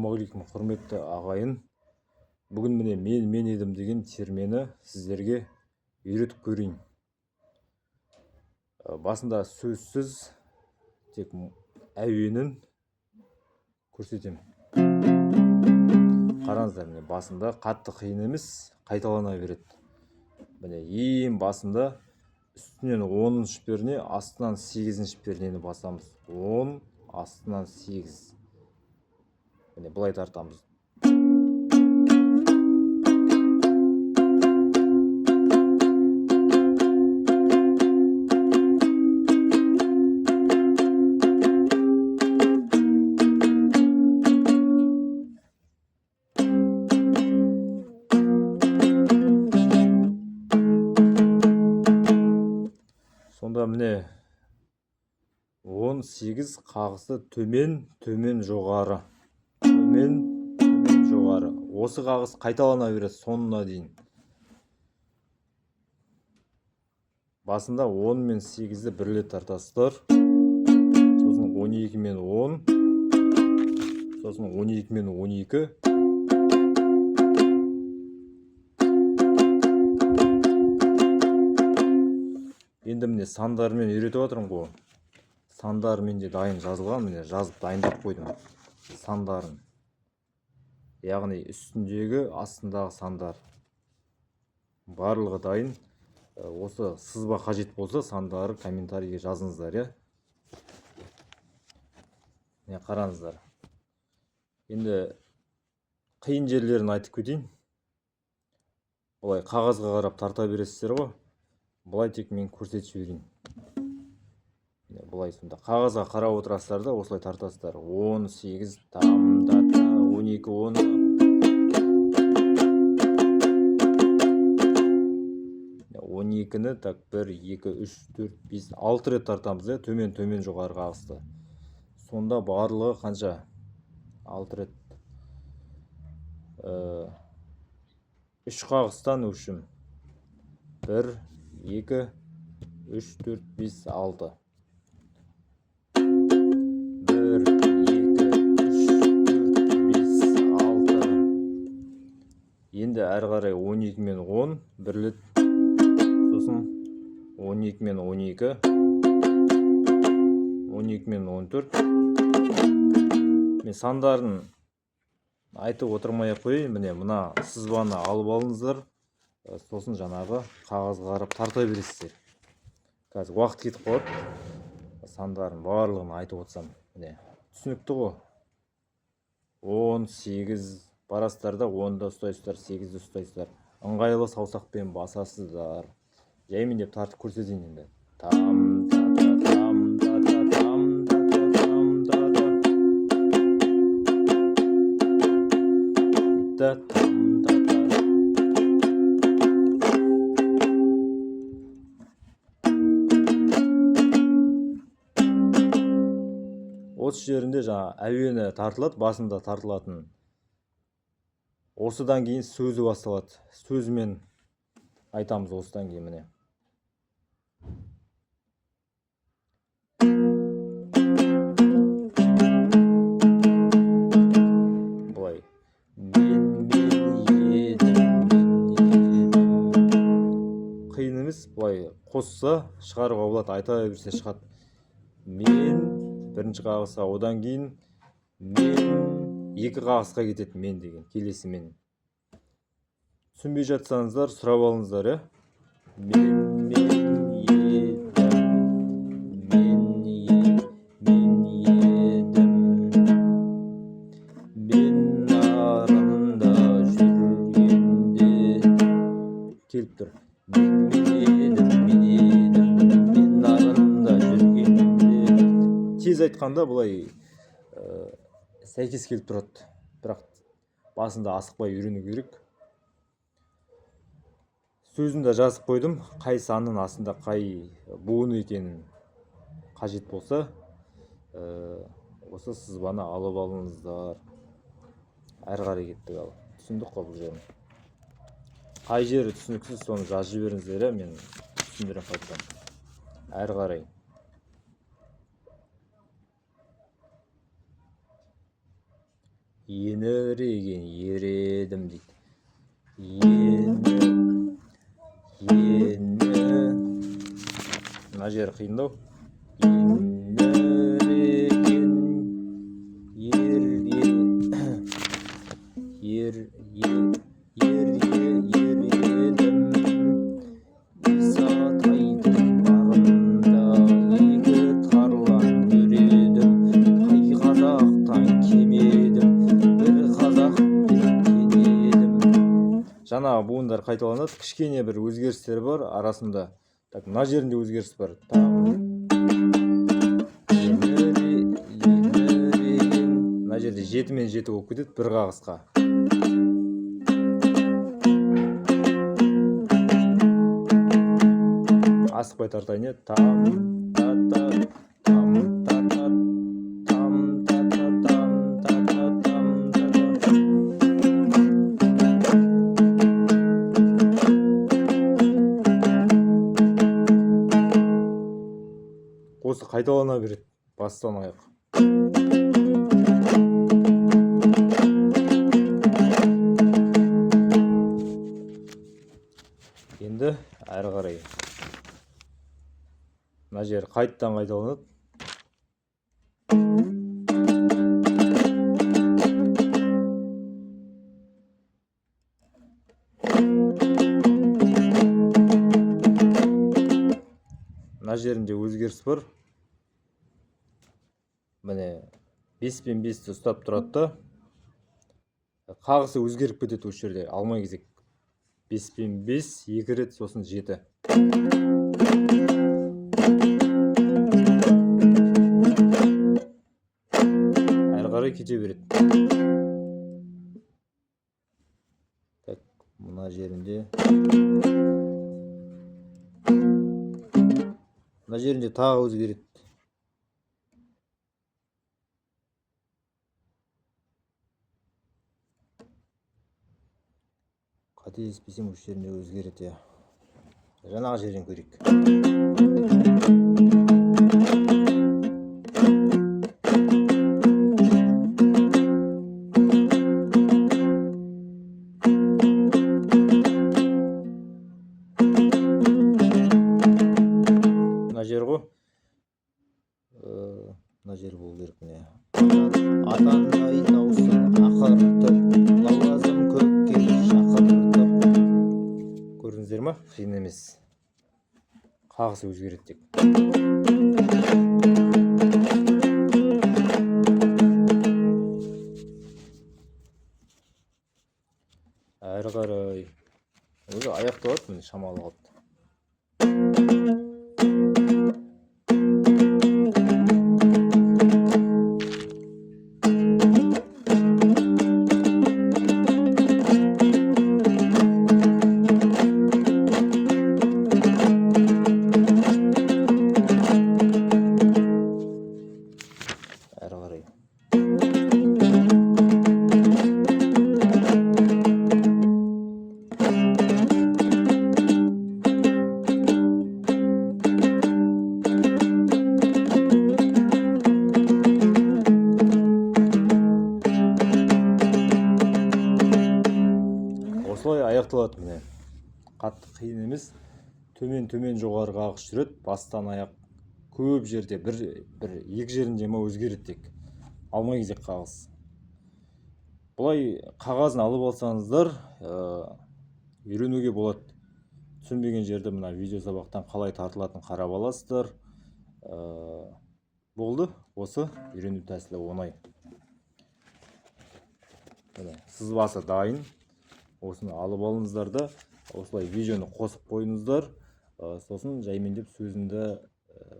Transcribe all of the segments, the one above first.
Ассалаумағалейкум, құрметті ағайын. Бүгін міне мен едім деген термені сіздерге үйретіп көрейін. Басында сөзсіз тек әуенін көрсетемін. Қараңыздар, міне басында қатты қиын емес, қайталана береді. Міне ең басында үстінен 10-шы перне, астынан 8-ші пернені басамыз. 10, астынан 8. Міне былай тартамыз. Сонда міне 18 қағысы төмен, төмен, жоғары. Төмен, төмен, жоғары. Осы қағыс қайталана береді сонына дейін. Басында 10 мен 8-ді бірлеп тартасыздар. Сосын 12 мен 10. Сосын 12 мен 12. Енді міне сандармен үйретіп отырмын ғой. Сандар менде дайын жазылған, міне жазып дайындап қойдым сандарын. Яғни үстіндегі, астындағы сандар барлығы дайын. Осы сызба қажет болса, сандары комментарийге жазыңыздар, я. Міне қараңыздар. Енді қиын жерлерін айтып кетейін. Бұлай қағазға қарап тарта бересіздер ғой. Бұлай тек мен көрсетіп жіберейін. Бұлай сонда қағазға қарап отырасыздар да осылай тартасыздар. 18 тамдата 12 10. Он екіні так 1 2 3 4 5 6 рет тартамыз, төмен төмен жоғары қағысты. Сонда барлығы қанша? 6 рет. 3 қағыстан өшім. 1 2 3 4 5 6. Енді әрі қарай 12 мен 10 бірлет, сосын 12 мен 12, 12 мен 14. Мен сандарын айтып отырмай-ақ қояйын. Міне мына сызбаны алып алыңыздар, сосын жаңағы қағазға қарап тарта бересіздер. Қазір уақыт кетіп қалады. Сандарын барлығын айтып отырсам, міне түсінікті ғой. 18 барасыздар да 10-да ұстайсыздар, 8-ді ұстайсыздар. Ыңғайлы саусақпен басасыздар. Жаймен деп тартып көрсетейін енді. Осы жерінде жаңа әуені тартылады, басында тартылатын. Осыдан кейін сөзі басталады. Сөзімен айтамыз осыдан кейін міне. Бұлай. Қиын емес, бұлай қосса шығаруға болады, айта берсе шығады. Мен бірінші қағысқа, одан кейін мен екі қағысқа кетеді, мен деген келесі мен. Түсінбей жатсаңыздар сұрап алыңыздар, я. Мен едім, мен нарында жүргенде келіп тұр. Мен нарында жүргенде. Тез айтқанда бұлай сәйкес келіп тұрады. Бірақ басында асықпай үйрену керек. Сөзінде жазып қойдым. Қай санның астында қай буын екенін қажет болса, осы сызбаны алып алыңыздар. Әрі қарай кеттік ал. Түсіндік қой бұл жерін. Қай жері түсініксіз, соны жазып жіберіңіздер, мен түсіндірем қайтадан. Әрі қарай. Еңіреген ередім дейді. Мына жері қиындау. Еңіреген ередім, Исатайдың барында екі тарлан өредім, қай қазақтан кемедім, бір қазақпен теңедім. Жаңағы буындар қайталанады, кішкене бір өзгерістер бар арасында. Так, мына жерінде өзгеріс бар. Мына жерде 7 мен 7 болып кетеді бір қағысқа. Асықпай тартайын. Осы қайталана береді бастан аяқ. Енді әрі қарай мына жер қайттан қайталанады. Мына жерінде өзгеріс бар. Міне 5 пен 5-ті ұстап тұрады да, қағысы өзгеріп кетеді осы жерде. Алмай кезек 5 пен 5 2 рет, сосын 7. Әрі қарай кете береді. Так, мына жерінде тағы өзгереді. Қателеспесем осы жерінде өзгереді. Жаңағы жерден көрейік. Мына жер ғой. Мына жер болу керек міне. Атан айнаусын ақыртып, лауазым көкке шақыртып. Көрдіңіздер ма? Қиын емес. Қағысы өзгереді тек. Әрі қарай өзі аяқталады, міне шамалы қалды. Осылай аяқталады міне. Қатты қиын емес. Төмен жоғары қағыс жүреді. Бастан аяқ көп жерде бір екі жерінде ма өзгереді тек. Алмай кезек қағыс. Бұлай қағазын алып алсаңыздар, үйренуге болады. Түсінбеген жерді мына видео сабақтан қалай тартылатынын қарап аласыздар. Болды. Осы үйрену тәсілі оңай. Сызбасы дайын. Осыны алып алыңыздар да, осылай видеоны қосып қойыңыздар. Сосын жаймендеп сөзімді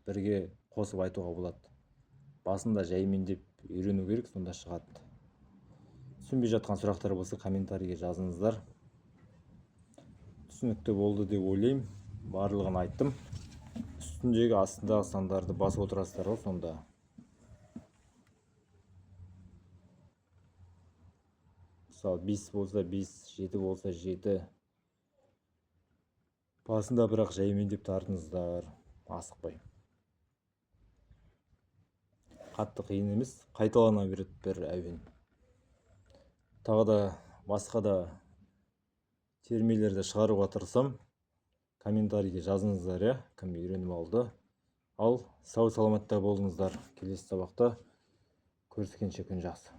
бірге қосып айтуға болады. Басында жаймендеп үйрену керек, сонда шығады. Түсінбей жатқан сұрақтар болса комментарийге жазыңыздар. Түсінікті болды деп ойлаймын. Барлығын айттым. Үстіндегі астындағы сандарды басып отырасыздар ғой сонда. Мысалы 5 болса 5, 7 болса 7. Басында бірақ жаймендеп тартыңыздар, асықпай. Қатты қиын емес, қайталана береді бір әуен. тағы да басқа да термелерді шығаруға тырысам. Комментарийге жазыңыздар, кім үйреніп алды. Ал сау саламатта болыңыздар. Келесі сабақта көріскенше күн жақсы.